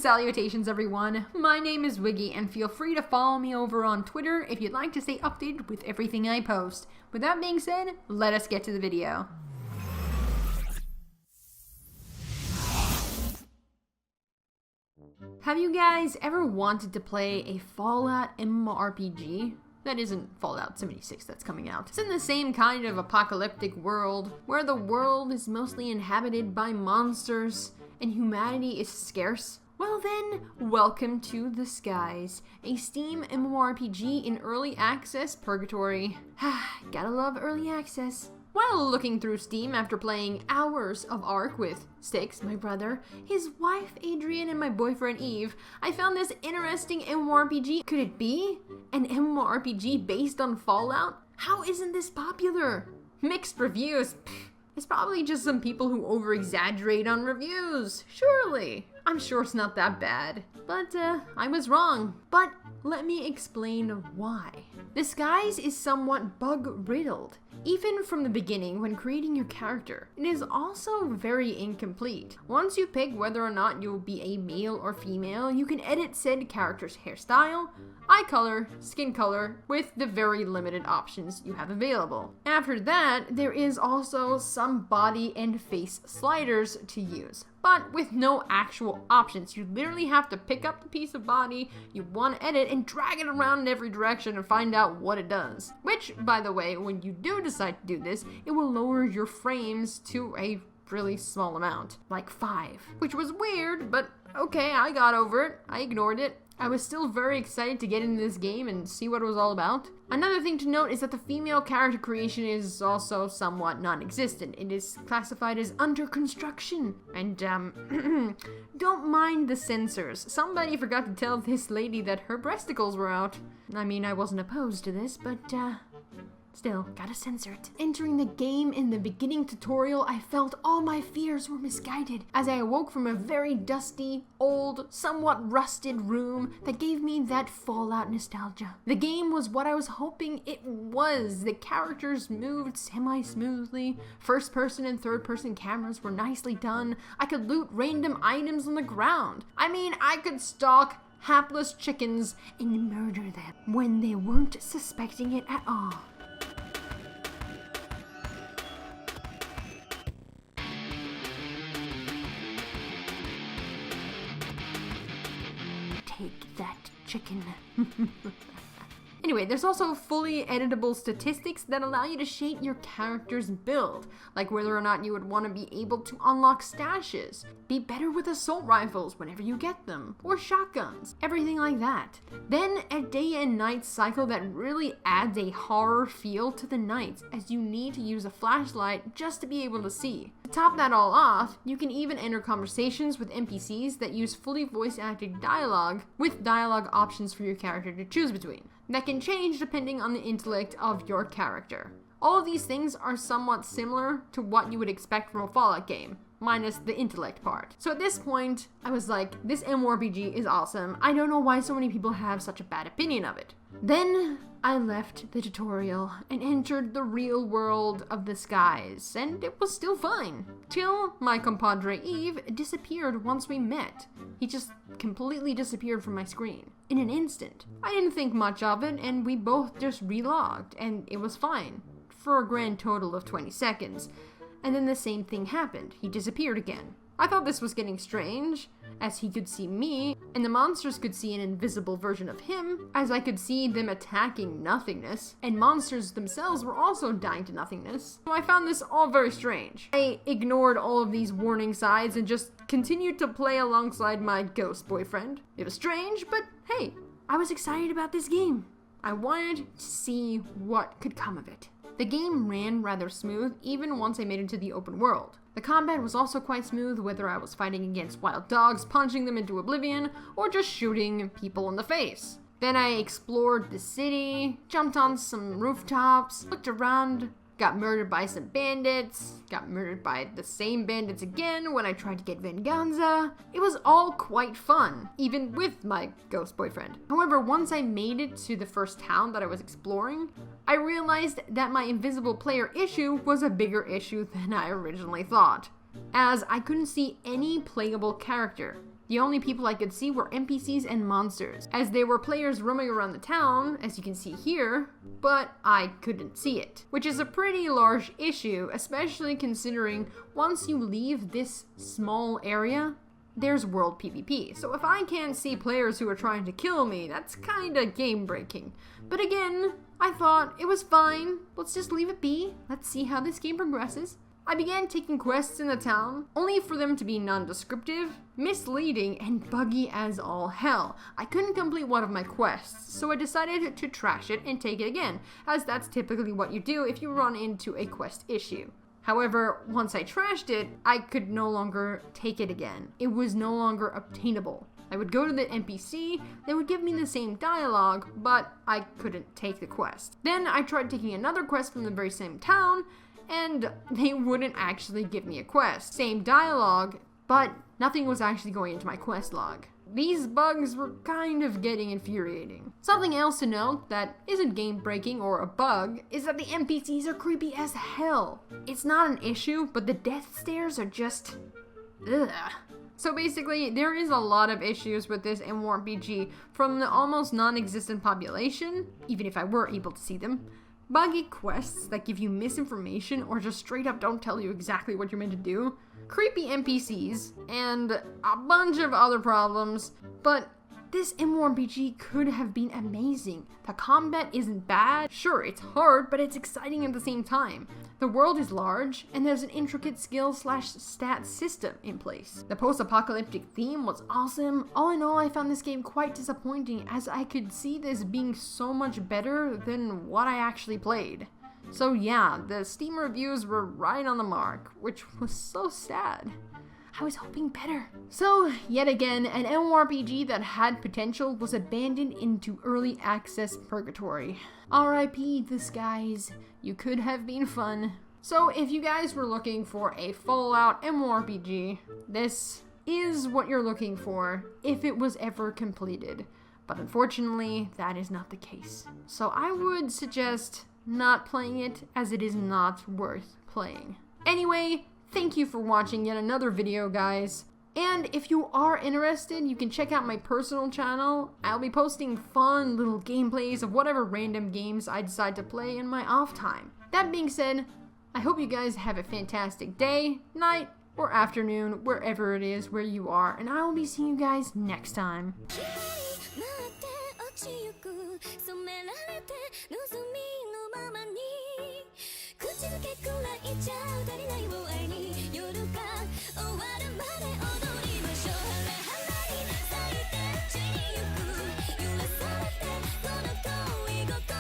Salutations everyone, my name is Wiggy and feel free to follow me over on Twitter if you'd like to stay updated with everything I post. With that being said, let us get to the video. Have you guys ever wanted to play a Fallout MMORPG? That isn't Fallout 76 that's coming out. It's in the same kind of apocalyptic world, where the world is mostly inhabited by monsters and humanity is scarce. Well then, welcome to The Skies, a Steam MMORPG in early access purgatory. Gotta love early access. While looking through Steam after playing hours of Ark with STIX, my brother, his wife Adrian, and my boyfriend Eve, I found this interesting MMORPG. Could it be an MMORPG based on Fallout? How isn't this popular? Mixed reviews. It's probably just some people who over-exaggerate on reviews. Surely. I'm sure it's not that bad. But, I was wrong. But, let me explain why. The Skies is somewhat bug-riddled. Even from the beginning when creating your character. It is also very incomplete. Once you pick whether or not you'll be a male or female, you can edit said character's hairstyle, eye color, skin color, with the very limited options you have available. After that, there is also some body and face sliders to use, but with no actual options. You literally have to pick up the piece of body you want to edit and drag it around in every direction and find out what it does. Which, by the way, when you do decide to do this, it will lower your frames to a really small amount, like 5. Which was weird, but okay, I got over it. I ignored it. I was still very excited to get into this game and see what it was all about. Another thing to note is that the female character creation is also somewhat non-existent. It is classified as under construction. And, don't mind the censors. Somebody forgot to tell this lady that her breasticles were out. I mean, I wasn't opposed to this, but, still, gotta censor it. Entering the game in the beginning tutorial, I felt all my fears were misguided as I awoke from a very dusty, old, somewhat rusted room that gave me that Fallout nostalgia. The game was what I was hoping it was. The characters moved semi-smoothly. First person and third person cameras were nicely done. I could loot random items on the ground. I mean, I could stalk hapless chickens and murder them when they weren't suspecting it at all. Take that, chicken. Anyway, there's also fully editable statistics that allow you to shape your character's build, like whether or not you would want to be able to unlock stashes, be better with assault rifles whenever you get them, or shotguns, everything like that. Then a day and night cycle that really adds a horror feel to the nights, as you need to use a flashlight just to be able to see. To top that all off, you can even enter conversations with NPCs that use fully voice-acted dialogue, with dialogue options for your character to choose between. That can change depending on the intellect of your character. All of these things are somewhat similar to what you would expect from a Fallout game, minus the intellect part. So at this point, I was like, this MMORPG is awesome. I don't know why so many people have such a bad opinion of it. Then I left the tutorial and entered the real world of The Skies, and it was still fine. Till my compadre Eve disappeared once we met. He just completely disappeared from my screen. In an instant. I didn't think much of it, and we both just relogged, and it was fine. For a grand total of 20 seconds. And then the same thing happened. He disappeared again. I thought this was getting strange, as he could see me, and the monsters could see an invisible version of him, as I could see them attacking nothingness, and monsters themselves were also dying to nothingness. So I found this all very strange. I ignored all of these warning signs and just continued to play alongside my ghost boyfriend. It was strange, but hey, I was excited about this game. I wanted to see what could come of it. The game ran rather smooth even once I made it to the open world. The combat was also quite smooth, whether I was fighting against wild dogs, punching them into oblivion, or just shooting people in the face. Then I explored the city, jumped on some rooftops, looked around, got murdered by some bandits, got murdered by the same bandits again when I tried to get venganza. It was all quite fun, even with my ghost boyfriend. However, once I made it to the first town that I was exploring, I realized that my invisible player issue was a bigger issue than I originally thought, as I couldn't see any playable character. The only people I could see were NPCs and monsters, as there were players roaming around the town, as you can see here, but I couldn't see it. Which is a pretty large issue, especially considering once you leave this small area, there's world PvP. So if I can't see players who are trying to kill me, that's kinda game breaking. But again, I thought it was fine. Let's just leave it be. Let's see how this game progresses. I began taking quests in the town, only for them to be non-descriptive, misleading, and buggy as all hell. I couldn't complete one of my quests, so I decided to trash it and take it again, as that's typically what you do if you run into a quest issue. However, once I trashed it, I could no longer take it again. It was no longer obtainable. I would go to the NPC, they would give me the same dialogue, but I couldn't take the quest. Then I tried taking another quest from the very same town, and they wouldn't actually give me a quest. Same dialogue, but nothing was actually going into my quest log. These bugs were kind of getting infuriating. Something else to note that isn't game breaking or a bug is that the NPCs are creepy as hell. It's not an issue, but the death stares are just... ugh. So basically, there is a lot of issues with this MMORPG, from the almost non-existent population, even if I were able to see them, buggy quests that give you misinformation or just straight up don't tell you exactly what you're meant to do, creepy NPCs, and a bunch of other problems, but this MMORPG could have been amazing. The combat isn't bad. Sure, it's hard, but it's exciting at the same time. The world is large, and there's an intricate skill/stat system in place. The post-apocalyptic theme was awesome. All in all, I found this game quite disappointing, as I could see this being so much better than what I actually played. So yeah, the Steam reviews were right on the mark, which was so sad. I was hoping better. So, yet again, an MMORPG that had potential was abandoned into early access purgatory. RIP the skies, you could have been fun. So if you guys were looking for a Fallout MMORPG, this is what you're looking for if it was ever completed. But unfortunately, that is not the case. So I would suggest not playing it, as it is not worth playing. Anyway, thank you for watching yet another video, guys. And if you are interested, you can check out my personal channel. I'll be posting fun little gameplays of whatever random games I decide to play in my off time. That being said, I hope you guys have a fantastic day, night, or afternoon, wherever it is where you are, and I will be seeing you guys next time. 口づけくらいじゃ足りない